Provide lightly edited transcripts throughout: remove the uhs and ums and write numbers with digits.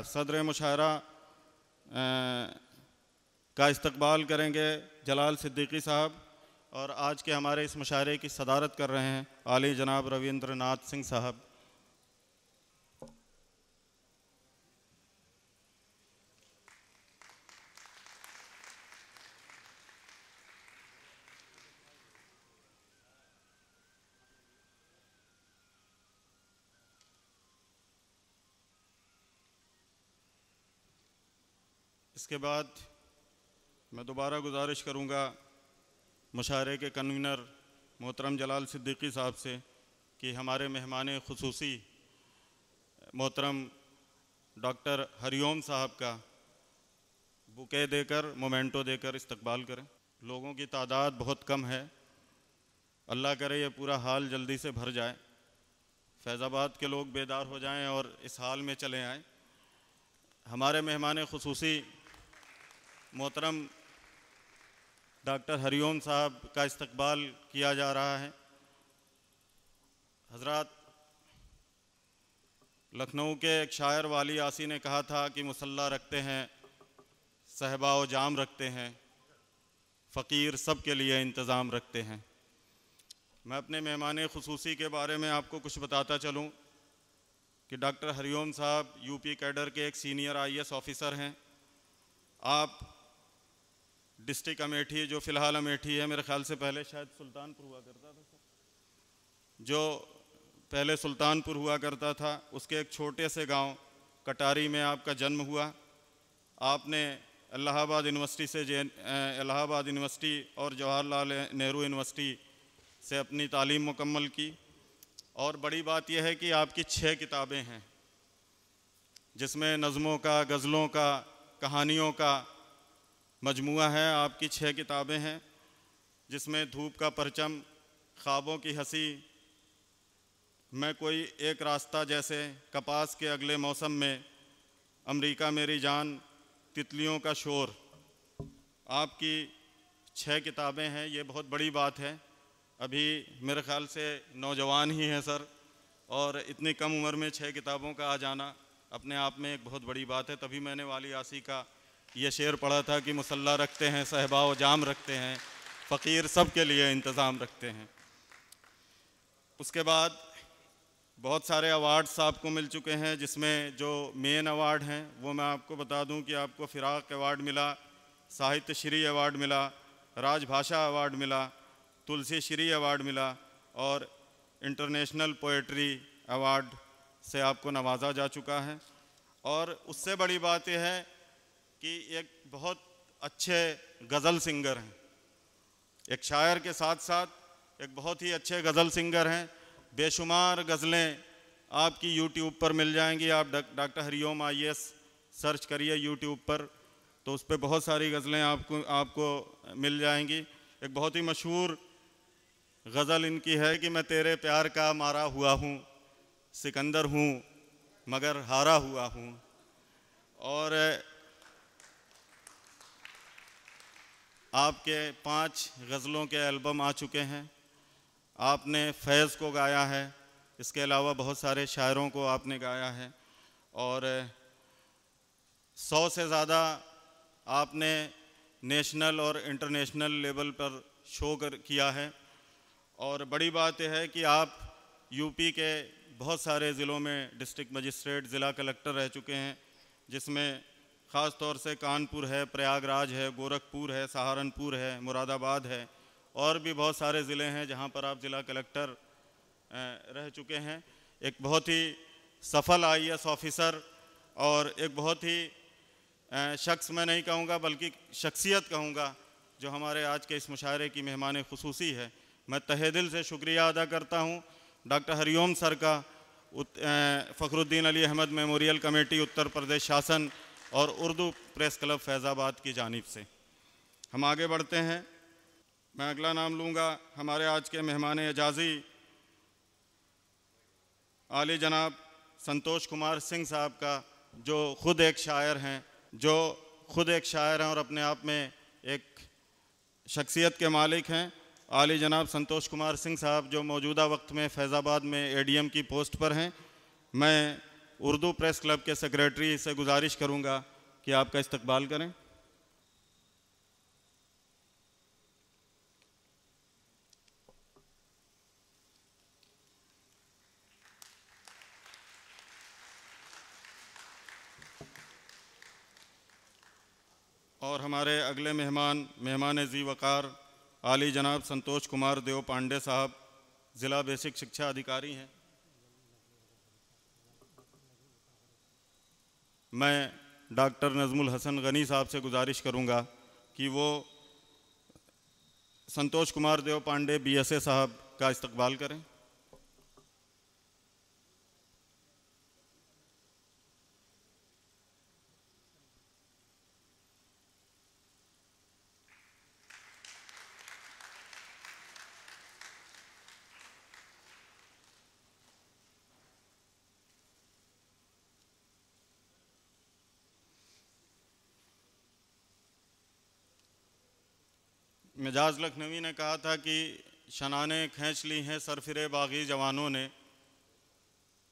सदर मुशायरा का इस्तकबाल करेंगे जलाल सिद्दीकी साहब, और आज के हमारे इस मुशायरे की सदारत कर रहे हैं आली जनाब रविंद्र नाथ सिंह साहब। इसके बाद मैं दोबारा गुजारिश करूंगा मुशायरे के कन्वीनर मोहतरम जलाल सिद्दीकी साहब से कि हमारे मेहमान खुसूसी मोहतरम डॉक्टर हरिओम साहब का बुके देकर, मोमेंटो देकर इस्तकबाल करें। लोगों की तादाद बहुत कम है, अल्लाह करे ये पूरा हाल जल्दी से भर जाए, फैज़ाबाद के लोग बेदार हो जाएं और इस हाल में चले आएँ। हमारे मेहमान खुसूसी मोहतरम डॉक्टर हरिओम साहब का इस्तकबाल किया जा रहा है। हज़रात, लखनऊ के एक शायर वाली आसी ने कहा था कि मुसल्ला रखते हैं, सहबा व जाम रखते हैं, फ़कीर सब के लिए इंतज़ाम रखते हैं। मैं अपने मेहमान खुसूसी के बारे में आपको कुछ बताता चलूँ कि डॉक्टर हरिओम साहब यूपी कैडर के एक सीनियर IAS ऑफ़िसर हैं। आप डिस्ट्रिक्ट अमेठी, जो फ़िलहाल अमेठी है, मेरे ख़्याल से पहले शायद सुल्तानपुर हुआ करता था सर, जो पहले सुल्तानपुर हुआ करता था, उसके एक छोटे से गांव कटारी में आपका जन्म हुआ। आपने इलाहाबाद यूनिवर्सिटी और जवाहरलाल नेहरू यूनिवर्सिटी से अपनी तालीम मुकम्मल की। और बड़ी बात यह है कि आपकी 6 किताबें हैं, जिसमें नज़मों का, गज़लों का, कहानियों का मजमुआ है। आपकी 6 किताबें हैं, जिसमें धूप का परचम, ख्वाबों की हंसी, मैं कोई एक रास्ता जैसे, कपास के अगले मौसम में, अमेरिका मेरी जान, तितलियों का शोर, आपकी 6 किताबें हैं। ये बहुत बड़ी बात है। अभी मेरे ख़्याल से नौजवान ही हैं सर, और इतनी कम उम्र में 6 किताबों का आ जाना अपने आप में एक बहुत बड़ी बात है। तभी मैंने वाली आसी का ये शेर पढ़ा था कि मुसल्ला रखते हैं, सहबा व जाम रखते हैं, फ़कीर सब के लिए इंतज़ाम रखते हैं। उसके बाद बहुत सारे अवार्ड्स आपको मिल चुके हैं, जिसमें जो मेन अवार्ड हैं वो मैं आपको बता दूं कि आपको फ़िराक़ अवार्ड मिला, साहित्य श्री अवार्ड मिला, राजभाषा अवार्ड मिला, तुलसी श्री अवार्ड मिला, और इंटरनेशनल पोएट्री अवार्ड से आपको नवाजा जा चुका है। और उससे बड़ी बात यह है कि एक बहुत अच्छे गज़ल सिंगर हैं, एक शायर के साथ साथ एक बहुत ही अच्छे गज़ल सिंगर हैं। बेशुमार गज़लें आपकी यूट्यूब पर मिल जाएंगी। आप डॉक्टर हरिओम IAS सर्च करिए यूट्यूब पर, तो उस पर बहुत सारी गज़लें आपको मिल जाएंगी। एक बहुत ही मशहूर गज़ल इनकी है कि मैं तेरे प्यार का मारा हुआ हूँ, सिकंदर हूँ मगर हारा हुआ हूँ। और आपके 5 गज़लों के एल्बम आ चुके हैं। आपने फैज़ को गाया है, इसके अलावा बहुत सारे शायरों को आपने गाया है, और 100 से ज़्यादा आपने नेशनल और इंटरनेशनल लेवल पर शो किया है। और बड़ी बात यह है कि आप यूपी के बहुत सारे ज़िलों में डिस्ट्रिक्ट मजिस्ट्रेट, ज़िला कलेक्टर रह चुके हैं, जिसमें ख़ास तौर से कानपुर है, प्रयागराज है, गोरखपुर है, सहारनपुर है, मुरादाबाद है, और भी बहुत सारे ज़िले हैं जहां पर आप ज़िला कलेक्टर रह चुके हैं। एक बहुत ही सफल IAS ऑफ़िसर और एक बहुत ही शख्स मैं नहीं कहूँगा बल्कि शख्सियत कहूँगा, जो हमारे आज के इस मुशायरे की मेहमान खुसूसी है। मैं तहे दिल से शुक्रिया अदा करता हूँ डॉक्टर हरिओम सर का, फ़खरुद्दीन अली अहमद मेमोरियल कमेटी उत्तर प्रदेश शासन और उर्दू प्रेस क्लब फैज़ाबाद की जानिब से। हम आगे बढ़ते हैं। मैं अगला नाम लूँगा हमारे आज के मेहमान एजाज़ी आली जनाब संतोष कुमार सिंह साहब का, जो ख़ुद एक शायर हैं और अपने आप में एक शख्सियत के मालिक हैं। आली जनाब संतोष कुमार सिंह साहब जो मौजूदा वक्त में फैज़ाबाद में ADM की पोस्ट पर हैं। मैं उर्दू प्रेस क्लब के सेक्रेटरी से गुजारिश करूंगा कि आपका इस्तकबाल करें। और हमारे अगले मेहमान ज़ी वक़ार आली जनाब संतोष कुमार देव पांडे साहब, ज़िला बेसिक शिक्षा अधिकारी हैं। मैं डॉक्टर नज़मुल हसन गनी साहब से गुजारिश करूंगा कि वो संतोष कुमार देव पांडे BSA साहब का इस्तकबाल करें। मिजाज लखनवी ने कहा था कि शनाने खींच ली हैं सरफिरे बागी जवानों ने,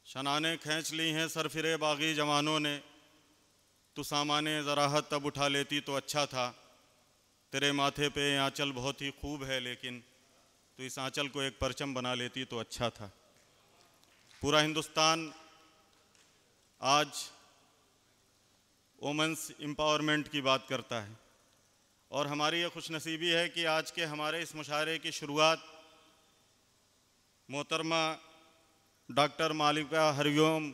शनाने खींच ली हैं सरफिरे बागी जवानों ने, तू सामाने ज़राहत तब उठा लेती तो अच्छा था, तेरे माथे पे आंचल बहुत ही खूब है, लेकिन तो इस आंचल को एक परचम बना लेती तो अच्छा था। पूरा हिंदुस्तान आज वुमेन्स एम्पावरमेंट की बात करता है और हमारी ये खुशनसीबी है कि आज के हमारे इस मुशायरे की शुरुआत मोहतरमा डॉक्टर मालविका हरिओम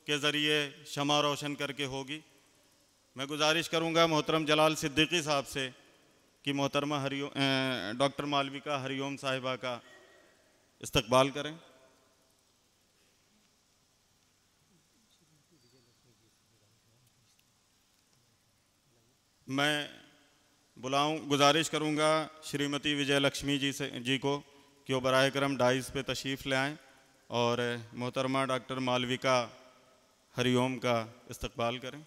के ज़रिए शमा रोशन करके होगी। मैं गुजारिश करूंगा मोहतरम जलाल सिद्दीकी साहब से कि मोहतरमा डॉक्टर मालविका हरिओम साहिबा का इस्तकबाल करें। मैं गुजारिश करूंगा श्रीमती विजयलक्ष्मी जी को कि वो बराए करम डाइस पे तशरीफ़ ले आएँ और मोहतरमा डॉक्टर मालविका हरिओम का इस्तकबाल करें।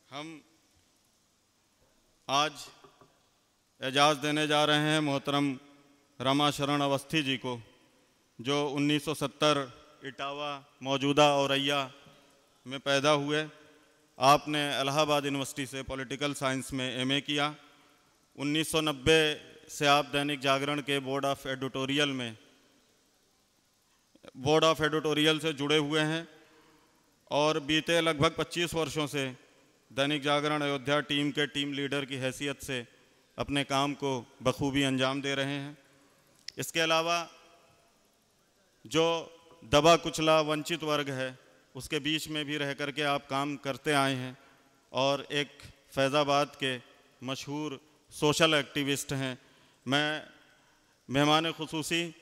हम आज एजाज़ देने जा रहे हैं मोहतरम रामाशरण अवस्थी जी को, जो 1970 इटावा मौजूदा औरैया में पैदा हुए। आपने इलाहाबाद यूनिवर्सिटी से पॉलिटिकल साइंस में MA किया। 1990 से आप दैनिक जागरण के बोर्ड ऑफ एडिटोरियल से जुड़े हुए हैं और बीते लगभग 25 वर्षों से दैनिक जागरण अयोध्या टीम के टीम लीडर की हैसियत से अपने काम को बखूबी अंजाम दे रहे हैं। इसके अलावा जो दबा कुचला वंचित वर्ग है उसके बीच में भी रह कर के आप काम करते आए हैं और एक फैज़ाबाद के मशहूर सोशल एक्टिविस्ट हैं। मैं मेहमान खुसूसी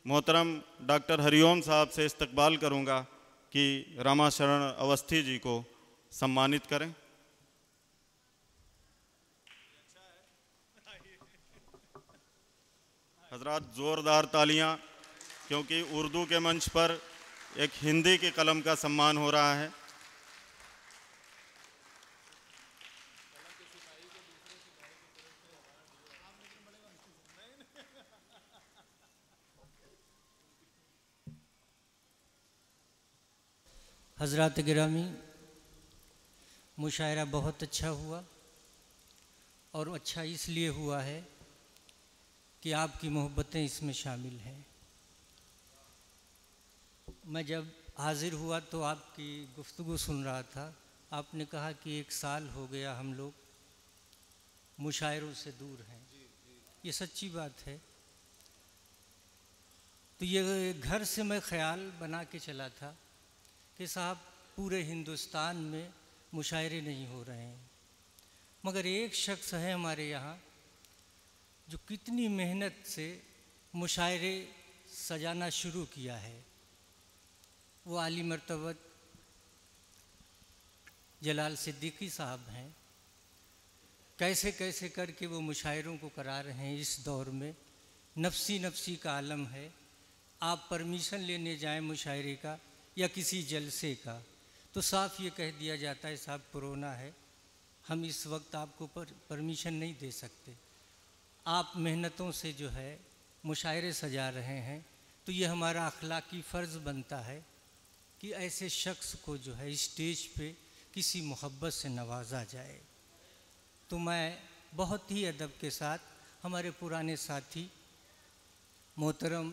मोहतरम डॉक्टर हरिओम साहब से इस्तकबाल करूंगा कि रामाशरण अवस्थी जी को सम्मानित करें। हजरात ज़ोरदार तालियां, क्योंकि उर्दू के मंच पर एक हिंदी की कलम का सम्मान हो रहा है। हज़रात गिरामी, मुशायरा बहुत अच्छा हुआ और अच्छा इसलिए हुआ है कि आपकी मोहब्बतें इसमें शामिल हैं। मैं जब हाज़िर हुआ तो आपकी गुफ्तगू सुन रहा था। आपने कहा कि 1 साल हो गया हम लोग मुशायरों से दूर हैं। ये सच्ची बात है। तो ये घर से मैं ख़याल बना के चला था कि साहब पूरे हिंदुस्तान में मुशायरे नहीं हो रहे हैं, मगर एक शख्स है हमारे यहाँ जो कितनी मेहनत से मुशायरे सजाना शुरू किया है, वो आली मर्तबत जलाल सिद्दीकी साहब हैं। कैसे कैसे करके वो मुशायरों को करा रहे हैं। इस दौर में नफसी नफसी का आलम है। आप परमिशन लेने जाएं मुशायरे का या किसी जलसे का तो साफ ये कह दिया जाता है साहब कोरोना है, हम इस वक्त आपको परमिशन नहीं दे सकते। आप मेहनतों से जो है मुशायरे सजा रहे हैं, तो ये हमारा अखलाकी फ़र्ज़ बनता है कि ऐसे शख्स को जो है स्टेज पे किसी मोहब्बत से नवाजा जाए। तो मैं बहुत ही अदब के साथ हमारे पुराने साथी मोहतरम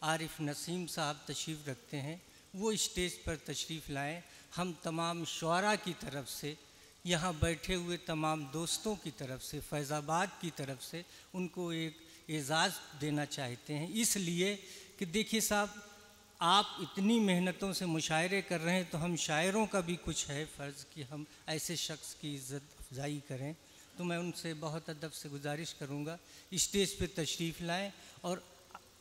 आरिफ नसीम साहब तशरीफ़ रखते हैं, वो स्टेज पर तशरीफ़ लाएं। हम तमाम शुअरा की तरफ से, यहाँ बैठे हुए तमाम दोस्तों की तरफ से, फैज़ाबाद की तरफ से उनको एक एज़ाज़ देना चाहते हैं। इसलिए कि देखिए साहब, आप इतनी मेहनतों से मुशायरे कर रहे हैं, तो हम शायरों का भी कुछ है फ़र्ज़ कि हम ऐसे शख्स की इज़्ज़त अफ़ज़ाई करें। तो मैं उनसे बहुत अदब से गुजारिश करूँगा स्टेज पे तशरीफ़ लाएं और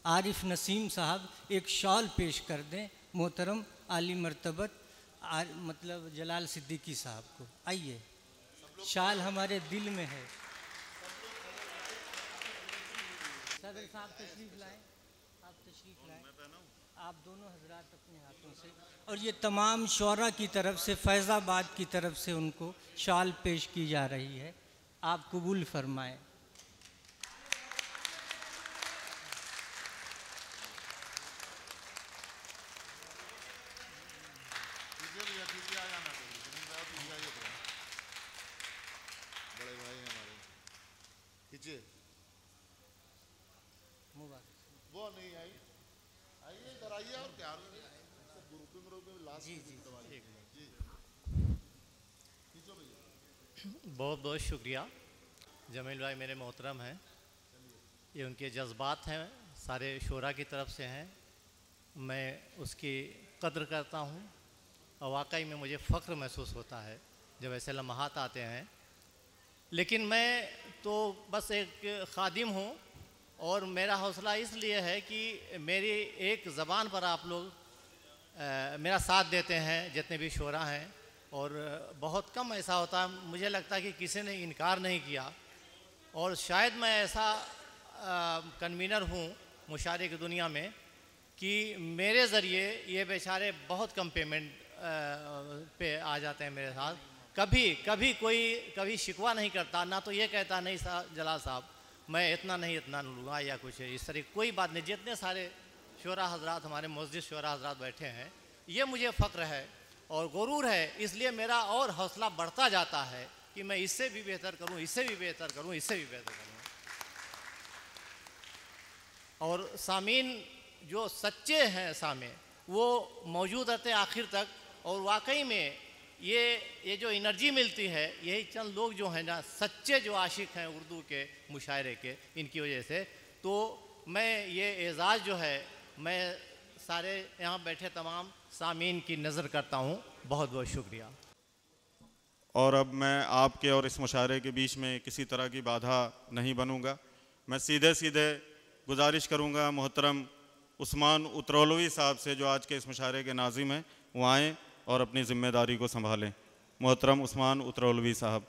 आरिफ नसीम साहब एक शॉल पेश कर दें मोहतरम आली मर्तबत मतलब जलाल सिद्दीकी साहब को। आइए, शाल हमारे दिल में है। सदर साहब तशरीफ़ लाएं, आप तशरीफ़ लाएं, आप दोनों हजरात अपने हाथों से। और ये तमाम शुअरा की तरफ से, फैज़ाबाद की तरफ से उनको शाल पेश की जा रही है, आप कबूल फरमाएं। बड़े भाई हैं हमारे, खींचिए। वो नहीं आई, आइए इधर आइए। और क्या ग्रुपिंग लास्ट जी जी जी खींचो भैया। बहुत बहुत शुक्रिया। जमील भाई मेरे मोहतरम हैं, ये उनके जज्बात हैं, सारे शोरा की तरफ से हैं, मैं उसकी कद्र करता हूँ और वाकई में मुझे फ़ख्र महसूस होता है जब ऐसे लम्हात आते हैं। लेकिन मैं तो बस एक खादिम हूँ और मेरा हौसला इसलिए है कि मेरी एक ज़बान पर आप लोग मेरा साथ देते हैं, जितने भी शोरा हैं, और बहुत कम ऐसा होता है, मुझे लगता है कि किसी ने इनकार नहीं किया। और शायद मैं ऐसा कन्वीनर हूँ मुशायरे की दुनिया में कि मेरे ज़रिए ये बेचारे बहुत कम पेमेंट पे आ जाते हैं मेरे साथ। कभी कोई शिकवा नहीं करता, ना तो ये कहता नहीं जलाल साहब मैं इतना लूँगा या कुछ इस तरह कोई बात नहीं। जितने सारे शोरा हजरात, हमारे मस्जिद शोरा हजरात बैठे हैं, ये मुझे फ़ख्र है और गुरूर है, इसलिए मेरा और हौसला बढ़ता जाता है कि मैं इससे भी बेहतर करूँ, इससे भी बेहतर करूँ, इससे भी बेहतर करूँ। और सामीन जो सच्चे हैं सामे, वो मौजूद रहते हैं आखिर तक। और वाकई में ये जो एनर्जी मिलती है, यही चंद लोग जो हैं ना सच्चे जो आशिक हैं उर्दू के मुशायरे के, इनकी वजह से। तो मैं ये एज़ाज़ जो है मैं सारे यहाँ बैठे तमाम सामीन की नज़र करता हूँ। बहुत बहुत शुक्रिया। और अब मैं आपके और इस मुशायरे के बीच में किसी तरह की बाधा नहीं बनूंगा। मैं सीधे सीधे गुजारिश करूंगा मोहतरम उस्मान उतरौलवी साहब से, जो आज के इस मुशायरे के नाज़िम हैं, वो आएँ और अपनी ज़िम्मेदारी को संभालें। मोहतरम उस्मान उतरौलवी साहब।